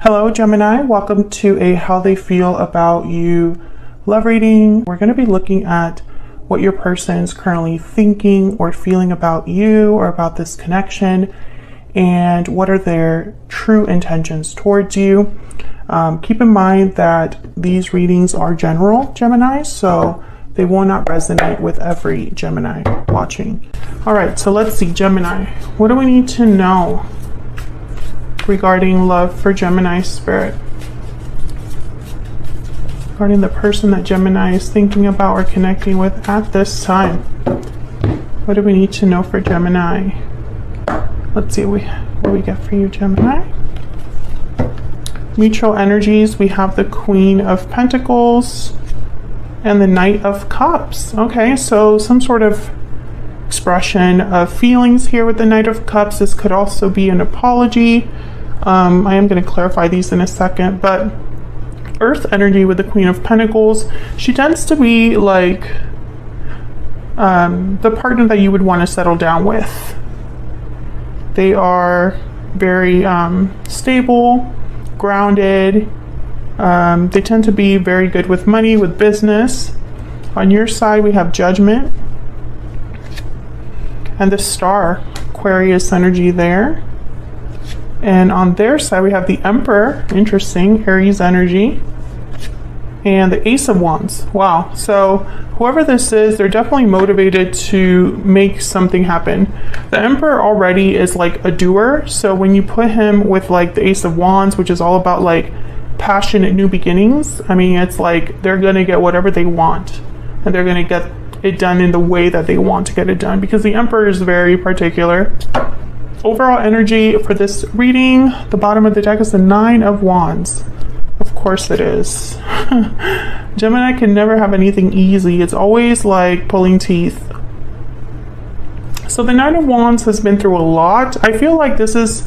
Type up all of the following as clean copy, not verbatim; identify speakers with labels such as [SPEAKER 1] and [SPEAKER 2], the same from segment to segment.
[SPEAKER 1] Hello Gemini, welcome to a how they feel about you love reading. We're going to be looking at what your person is currently thinking or feeling about you or about this connection, and what are their true intentions towards you. Keep in mind that these readings are general, Gemini, so they will not resonate with every Gemini watching. All right, so let's see, Gemini, what do we need to know regarding love for Gemini spirit? Regarding the person that Gemini is thinking about or connecting with at this time. What do we need to know for Gemini? Let's see what we get for you, Gemini. Mutual energies, we have the Queen of Pentacles and the Knight of Cups. Okay, so some sort of expression of feelings here with the Knight of Cups. This could also be an apology. I am going to clarify these in a second, but Earth energy with the Queen of Pentacles, she tends to be like the partner that you would want to settle down with. They are very stable, grounded. They tend to be very good with money, with business. On your side, we have Judgment and the Star, Aquarius energy there. And on their side, we have the Emperor, interesting, Aries energy, and the Ace of Wands. Wow. So whoever this is, they're definitely motivated to make something happen. The Emperor already is like a doer. So when you put him with like the Ace of Wands, which is all about like passionate new beginnings, I mean, it's like they're going to get whatever they want, and they're going to get it done in the way that they want to get it done, because the Emperor is very particular. Overall energy for this reading, the bottom of the deck is the Nine of Wands. Of course it is. Gemini can never have anything easy. It's always like pulling teeth. So the Nine of Wands has been through a lot. I feel like this is,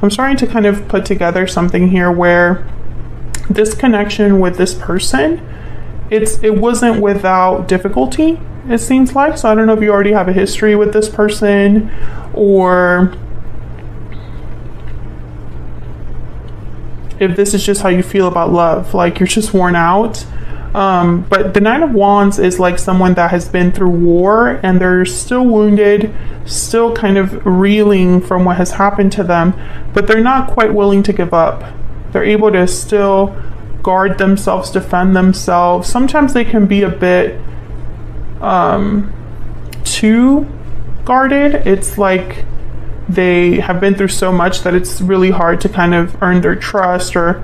[SPEAKER 1] I'm starting to kind of put together something here where this connection with this person, it wasn't without difficulty, it seems like. So I don't know if you already have a history with this person, or if this is just how you feel about love, like you're just worn out. But the Nine of Wands is like someone that has been through war and they're still wounded, still kind of reeling from what has happened to them, but they're not quite willing to give up. They're able to still guard themselves, defend themselves. Sometimes they can be a bit too guarded. It's like they have been through so much that it's really hard to kind of earn their trust, or,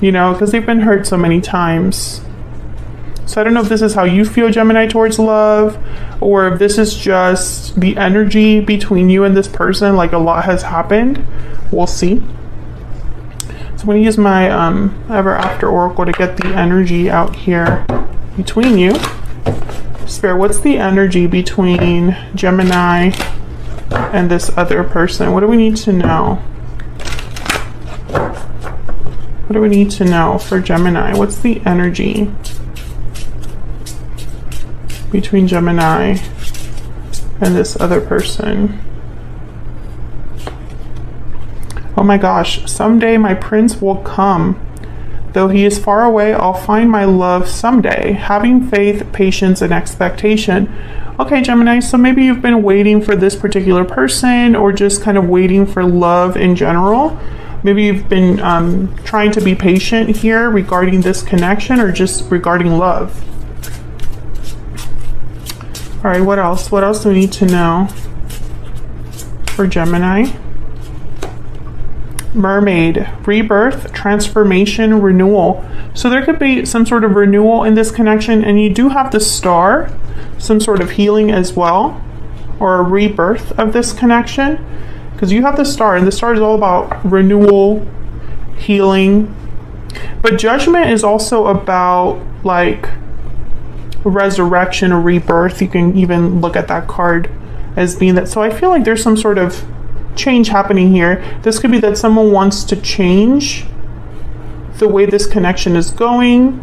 [SPEAKER 1] you know, because they've been hurt so many times. So I don't know if this is how you feel, Gemini, towards love, or if this is just the energy between you and this person, like a lot has happened. We'll see. So I'm going to use my Ever After Oracle to get the energy out here between you. Spirit, what's the energy between Gemini and this other person? What do we need to know? What do we need to know for Gemini? What's the energy between Gemini and this other person? Oh my gosh, someday my prince will come. Though he is far away, I'll find my love someday. Having faith, patience, and expectation. Okay, Gemini, so maybe you've been waiting for this particular person, or just kind of waiting for love in general. Maybe you've been trying to be patient here regarding this connection, or just regarding love. All right, what else? What else do we need to know for Gemini? Mermaid, rebirth, transformation, renewal. So there could be some sort of renewal in this connection, and you do have the Star, some sort of healing as well, or a rebirth of this connection, because you have the Star, and the Star is all about renewal, healing. But Judgment is also about like resurrection or rebirth. You can even look at that card as being that. So I feel like there's some sort of change happening here. This could be that someone wants to change the way this connection is going,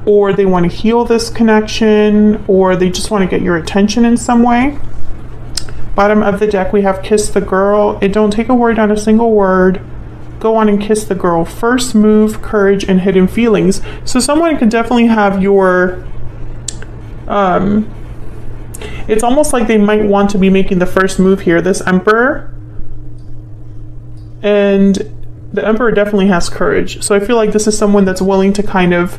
[SPEAKER 1] or they want to heal this connection, or they just want to get your attention in some way. Bottom of the deck, we have Kiss the Girl. It don't take a word, not a single word. go on and kiss the girl. First move, courage, and hidden feelings. So someone could definitely have your, it's almost like they might want to be making the first move here. This Emperor, and the Emperor definitely has courage. So I feel like this is someone that's willing to kind of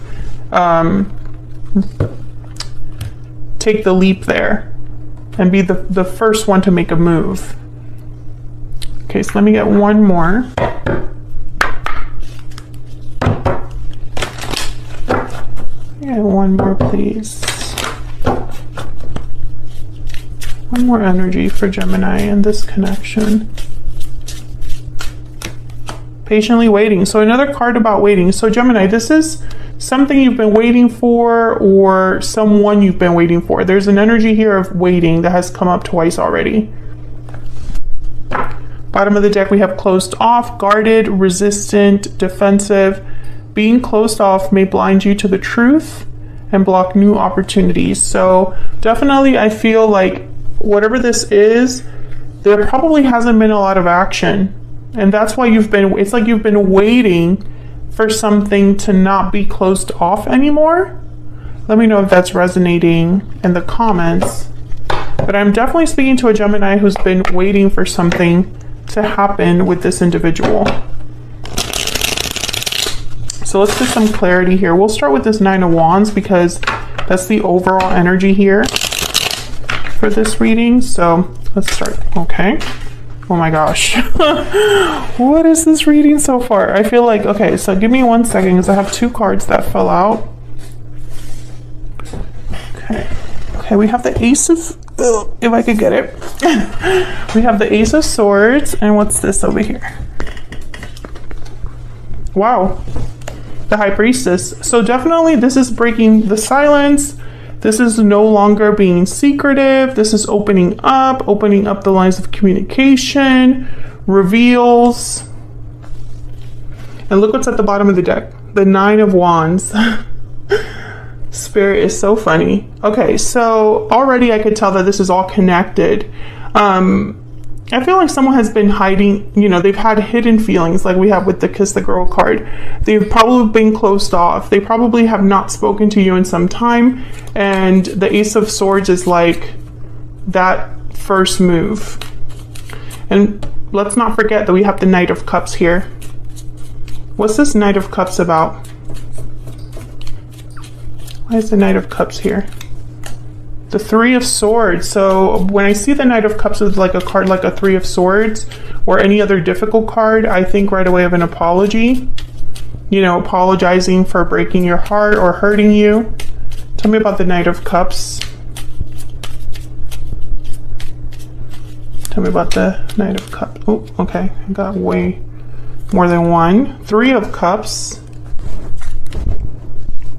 [SPEAKER 1] take the leap there and be the first one to make a move. Okay, so let me get one more. Yeah, one more, please. One more energy for Gemini in this connection. Patiently waiting. So another card about waiting. So Gemini, this is something you've been waiting for, or someone you've been waiting for. There's an energy here of waiting that has come up twice already. Bottom of the deck, we have closed off, guarded, resistant, defensive. Being closed off may blind you to the truth and block new opportunities. So definitely I feel like whatever this is, there probably hasn't been a lot of action. And that's why it's like you've been waiting for something to not be closed off anymore. Let me know if that's resonating in the comments. But I'm definitely speaking to a Gemini who's been waiting for something to happen with this individual. So let's get some clarity here. We'll start with this Nine of Wands because that's the overall energy here for this reading. So let's start. Okay. Oh my gosh. What is this reading so far? I feel like, okay, so give me 1 second because I have 2 cards that fell out. Okay, we have the Ace of, if I could get it. We have the Ace of Swords, and what's this over here? Wow, the High Priestess. So definitely this is breaking the silence. This is no longer being secretive. This is opening up the lines of communication, reveals. And look what's at the bottom of the deck, the Nine of Wands. Spirit is so funny. Okay, so already I could tell that this is all connected. I feel like someone has been hiding, they've had hidden feelings like we have with the Kiss the Girl card. They've probably been closed off. They probably have not spoken to you in some time. And the Ace of Swords is like that first move. And let's not forget that we have the Knight of Cups here. What's this Knight of Cups about? Why is the Knight of Cups here? The Three of Swords. So when I see the Knight of Cups with like a card like a Three of Swords or any other difficult card, I think right away of an apology. Apologizing for breaking your heart or hurting you. Tell me about the Knight of Cups. Tell me about the Knight of Cups. Oh, okay. I got way more than one. Three of Cups.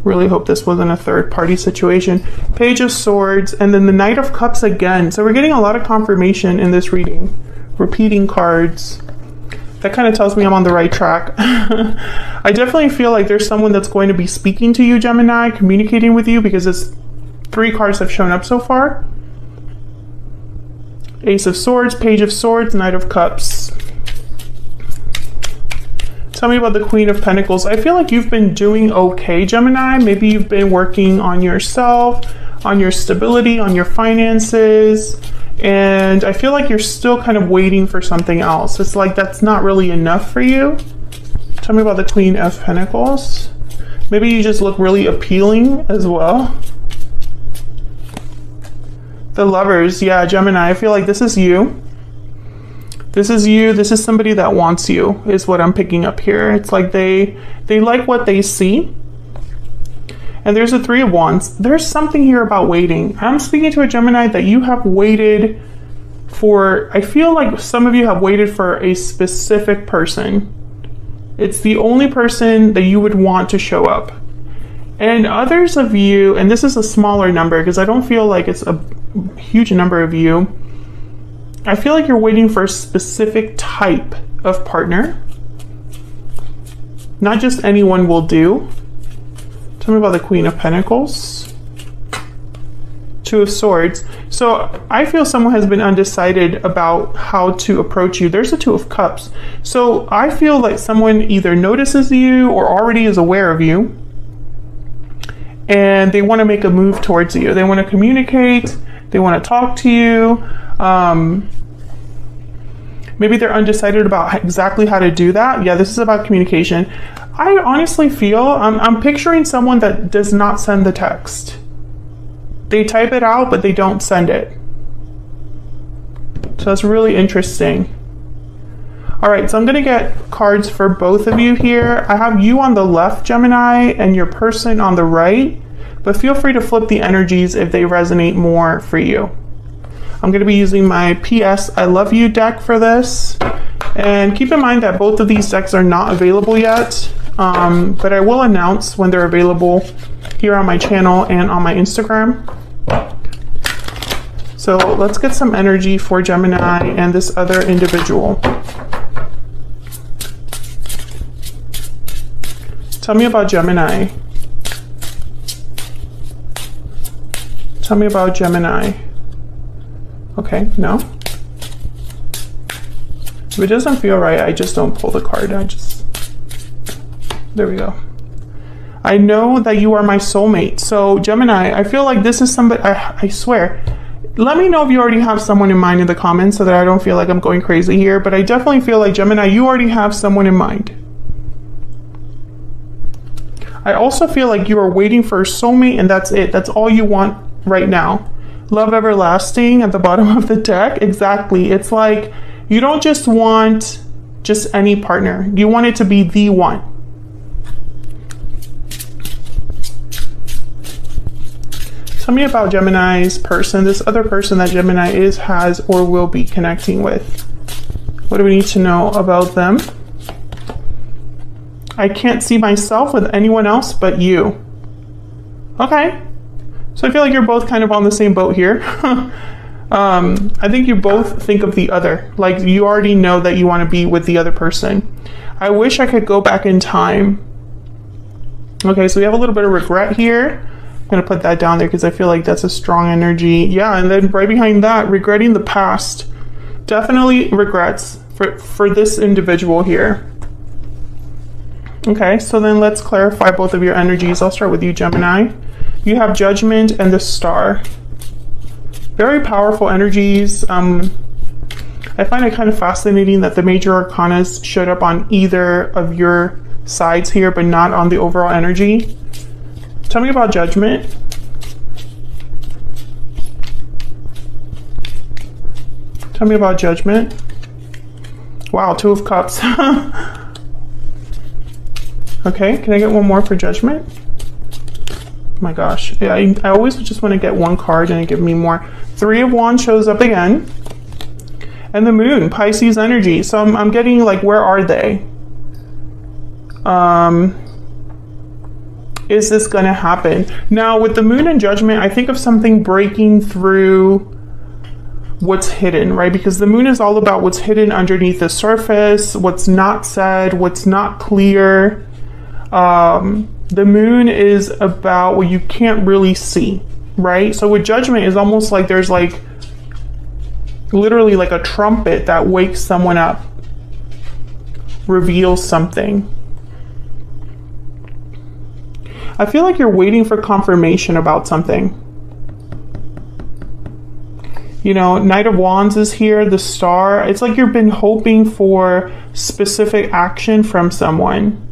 [SPEAKER 1] Really hope this wasn't a third party situation. Page of Swords, and then the Knight of Cups again. So we're getting a lot of confirmation in this reading. Repeating cards. That kind of tells me I'm on the right track. I definitely feel like there's someone that's going to be speaking to you, Gemini, communicating with you, because it's 3 cards have shown up so far. Ace of Swords, Page of Swords, Knight of Cups. Tell me about the Queen of Pentacles. I feel like you've been doing okay, Gemini. Maybe you've been working on yourself, on your stability, on your finances. And I feel like you're still kind of waiting for something else. It's like that's not really enough for you. Tell me about the Queen of Pentacles. Maybe you just look really appealing as well. The Lovers. Yeah, Gemini. I feel like this is you. This is you. This is somebody that wants you, is what I'm picking up here. It's like they like what they see. And there's a Three of Wands. There's something here about waiting. I'm speaking to a Gemini that you have waited for. I feel like some of you have waited for a specific person. It's the only person that you would want to show up. And others of you, and this is a smaller number because I don't feel like it's a huge number of you, I feel like you're waiting for a specific type of partner. Not just anyone will do. Tell me about the Queen of Pentacles. Two of Swords. So I feel someone has been undecided about how to approach you. There's a Two of Cups. So I feel like someone either notices you or already is aware of you, and they want to make a move towards you. They want to communicate. They want to talk to you. Maybe they're undecided about exactly how to do that. Yeah, this is about communication. I honestly feel, I'm picturing someone that does not send the text. They type it out, but they don't send it. So that's really interesting. All right, so I'm gonna get cards for both of you here. I have you on the left, Gemini, and your person on the right, but feel free to flip the energies if they resonate more for you. I'm going to be using my PS I Love You deck for this. And keep in mind that both of these decks are not available yet, but I will announce when they're available here on my channel and on my Instagram. So let's get some energy for Gemini and this other individual. Tell me about Gemini. Tell me about Gemini. Okay, no. If it doesn't feel right, I just don't pull the card. There we go. I know that you are my soulmate. So Gemini, I feel like this is somebody, I swear. Let me know if you already have someone in mind in the comments so that I don't feel like I'm going crazy here. But I definitely feel like Gemini, you already have someone in mind. I also feel like you are waiting for a soulmate and that's it. That's all you want right now. Love everlasting at the bottom of the deck. Exactly. It's like you don't just want just any partner. You want it to be the one. Tell me about Gemini's person, this other person that Gemini is, has, or will be connecting with. What do we need to know about them? I can't see myself with anyone else but you. Okay. So I feel like you're both kind of on the same boat here. I think you both think of the other. Like you already know that you want to be with the other person. I wish I could go back in time. Okay, so we have a little bit of regret here. I'm going to put that down there because I feel like that's a strong energy. Yeah, and then right behind that, regretting the past. Definitely regrets for this individual here. Okay, so then let's clarify both of your energies. I'll start with you, Gemini. You have Judgment and the Star. Very powerful energies. I find it kind of fascinating that the major arcanas showed up on either of your sides here, but not on the overall energy. Tell me about Judgment. Tell me about Judgment. Wow, Two of Cups. Okay, can I get one more for Judgment? My gosh, yeah, I always just want to get one card and give me more. Three of Wands shows up again. And the Moon, Pisces energy. So I'm getting like, where are they? Is this going to happen? Now with the Moon and Judgment, I think of something breaking through what's hidden, right? Because the Moon is all about what's hidden underneath the surface, what's not said, what's not clear. The Moon is about what you can't really see, right? So with Judgment, it's almost like there's like literally like a trumpet that wakes someone up, reveals something. I feel like you're waiting for confirmation about something. You know, Knight of Wands is here, the Star. It's like you've been hoping for specific action from someone.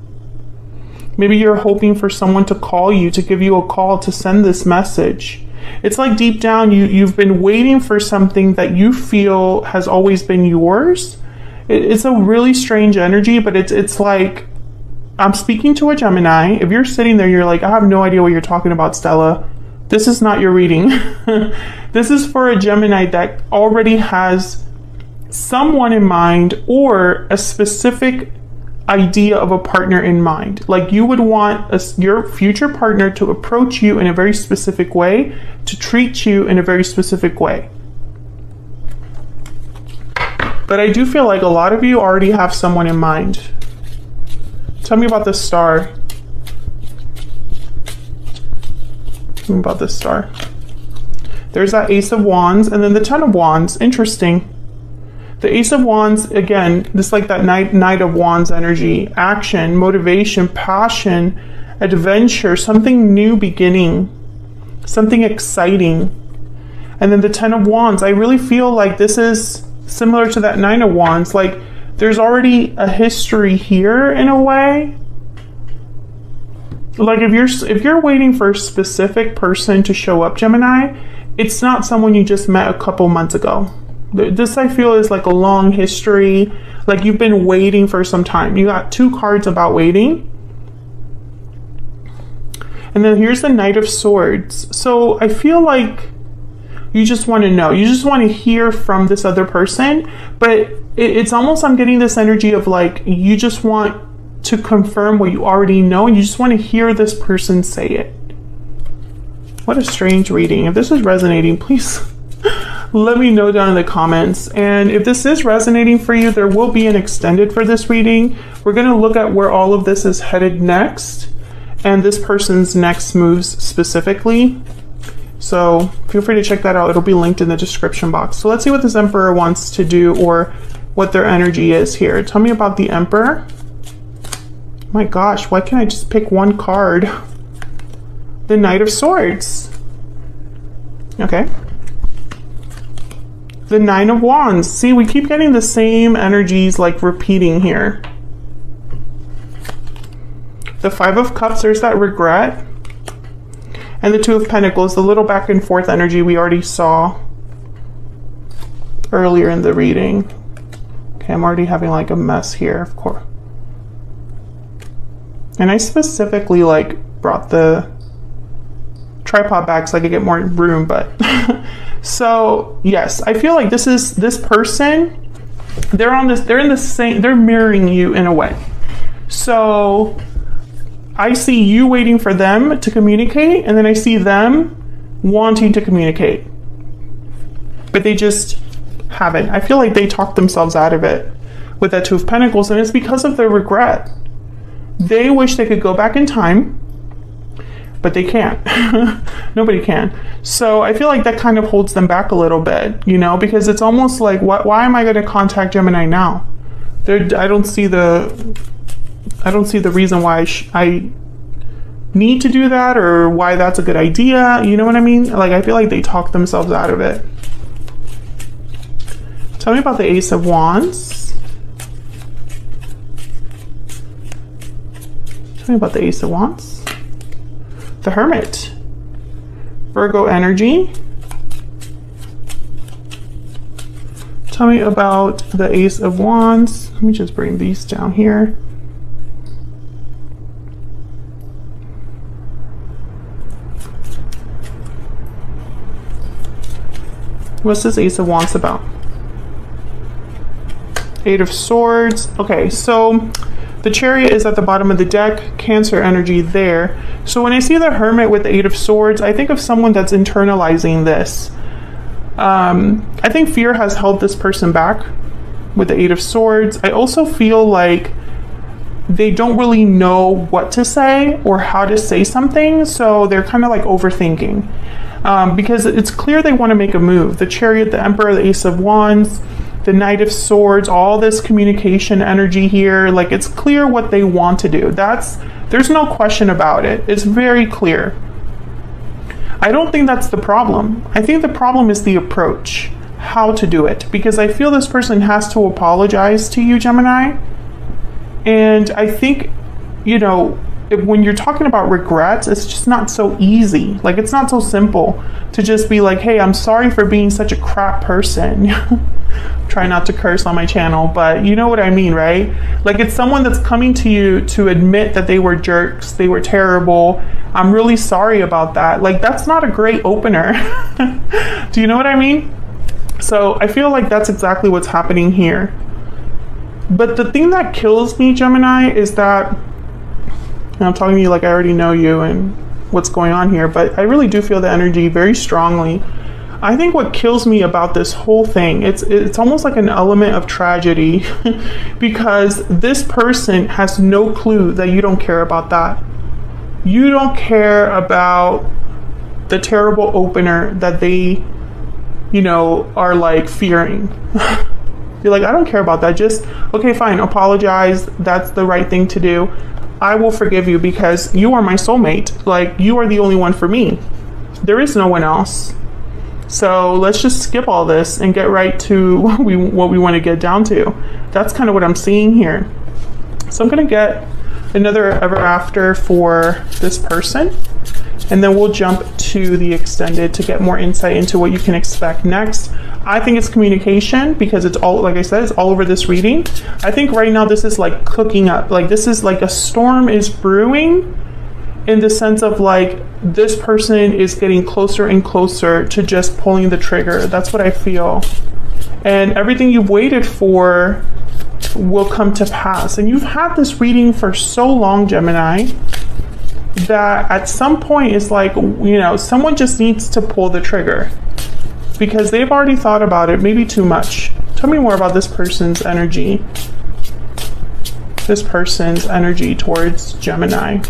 [SPEAKER 1] Maybe you're hoping for someone to call you, to give you a call, to send this message. It's like deep down, you've been waiting for something that you feel has always been yours. It's a really strange energy, but it's like, I'm speaking to a Gemini. If you're sitting there, you're like, I have no idea what you're talking about, Stella. This is not your reading. This is for a Gemini that already has someone in mind or a specific idea of a partner in mind. Like you would want your future partner to approach you in a very specific way, to treat you in a very specific way. But I do feel like a lot of you already have someone in mind. Tell me about the Star. Tell me about the Star. There's that Ace of Wands and then the Ten of Wands. Interesting. The Ace of Wands, again, this like that Knight of Wands energy, action, motivation, passion, adventure, something new beginning, something exciting. And then the Ten of Wands, I really feel like this is similar to that Nine of Wands. Like there's already a history here in a way. Like if you're waiting for a specific person to show up, Gemini, it's not someone you just met a couple months ago. This I feel is like a long history. Like you've been waiting for some time. You got 2 cards about waiting. And then here's the Knight of Swords. So I feel like you just want to know. You just want to hear from this other person. But it's almost, I'm getting this energy of like, you just want to confirm what you already know. And you just want to hear this person say it. What a strange reading. If this is resonating, please let me know down in the comments. And if this is resonating for you, there will be an extended for this reading. We're going to look at where all of this is headed next and this person's next moves specifically. So feel free to check that out. It'll be linked in the description box. So let's see what this Emperor wants to do or what their energy is here. Tell me about the Emperor. My gosh, why can't I just pick one card? The Knight of Swords. Okay. The Nine of Wands. See, we keep getting the same energies like repeating here. The Five of Cups, there's that regret. And the Two of Pentacles, the little back and forth energy we already saw earlier in the reading. Okay, I'm already having like a mess here, of course. And I specifically like brought the tripod back so I could get more room, but so yes, I feel like this person, they're in the same, they're mirroring you in a way. So I see you waiting for them to communicate, and then I see them wanting to communicate, but they just haven't. I feel like they talked themselves out of it with that Two of Pentacles, and it's because of their regret. They wish they could go back in time, but they can't. Nobody can. So I feel like that kind of holds them back a little bit, you know, because it's almost like, why am I going to contact Gemini now? I don't see the reason why I need to do that or why that's a good idea. You know what I mean? Like, I feel like they talk themselves out of it. Tell me about the Ace of Wands. Tell me about the Ace of Wands. The Hermit. Virgo energy. Tell me about the Ace of Wands. Let me just bring these down here. What's this Ace of Wands about? Eight of Swords. Okay, so the Chariot is at the bottom of the deck, Cancer energy there. So when I see the Hermit with the Eight of Swords, I think of someone that's internalizing this. I think fear has held this person back with the Eight of Swords. I also feel like they don't really know what to say or how to say something, so they're kind of like overthinking. Because it's clear they want to make a move. The Chariot, the Emperor, the Ace of Wands, the Knight of Swords, all this communication energy here, like it's clear what they want to do. There's no question about it. It's very clear. I don't think that's the problem. I think the problem is the approach, how to do it, because I feel this person has to apologize to you, Gemini. And I think, you know, when you're talking about regrets, it's just not so easy. Like, it's not so simple to just be like, hey, I'm sorry for being such a crap person. Try not to curse on my channel, but you know what I mean, right? Like, it's someone that's coming to you to admit that they were jerks, they were terrible. I'm really sorry about that. Like, that's not a great opener. Do you know what I mean? So I feel like that's exactly what's happening here. But the thing that kills me, Gemini, is that, and I'm talking to you like I already know you and what's going on here, but I really do feel the energy very strongly. I think what kills me about this whole thing, it's almost like an element of tragedy because this person has no clue that you don't care about that. You don't care about the terrible opener that they, you know, are like fearing. You're like, I don't care about that. Just, okay, fine, apologize. That's the right thing to do. I will forgive you because you are my soulmate. Like, you are the only one for me. There is no one else. So let's just skip all this and get right to what we want to get down to. That's kind of what I'm seeing here. So I'm going to get another ever after for this person. And then we'll jump to the extended to get more insight into what you can expect next. I think it's communication because it's all, like I said, it's all over this reading. I think right now this is like cooking up. Like this is like a storm is brewing in the sense of like this person is getting closer and closer to just pulling the trigger. That's what I feel. And everything you've waited for will come to pass. And you've had this reading for so long, Gemini, that at some point it's like, you know, someone just needs to pull the trigger because they've already thought about it, maybe too much. Tell me more about this person's energy. This person's energy towards Gemini.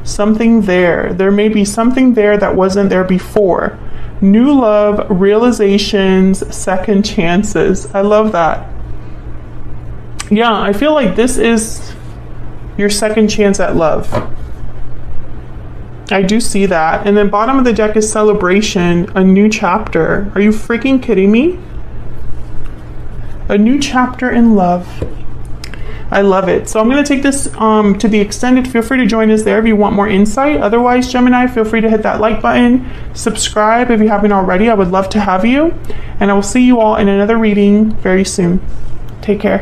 [SPEAKER 1] Something there. There may be something there that wasn't there before. New love, realizations, second chances. I love that. Yeah, I feel like this is your second chance at love. I do see that. And then bottom of the deck is celebration, a new chapter. Are you freaking kidding me? A new chapter in love. I love it. So I'm going to take this to the extended. Feel free to join us there if you want more insight. Otherwise, Gemini, feel free to hit that like button. Subscribe if you haven't already. I would love to have you. And I will see you all in another reading very soon. Take care.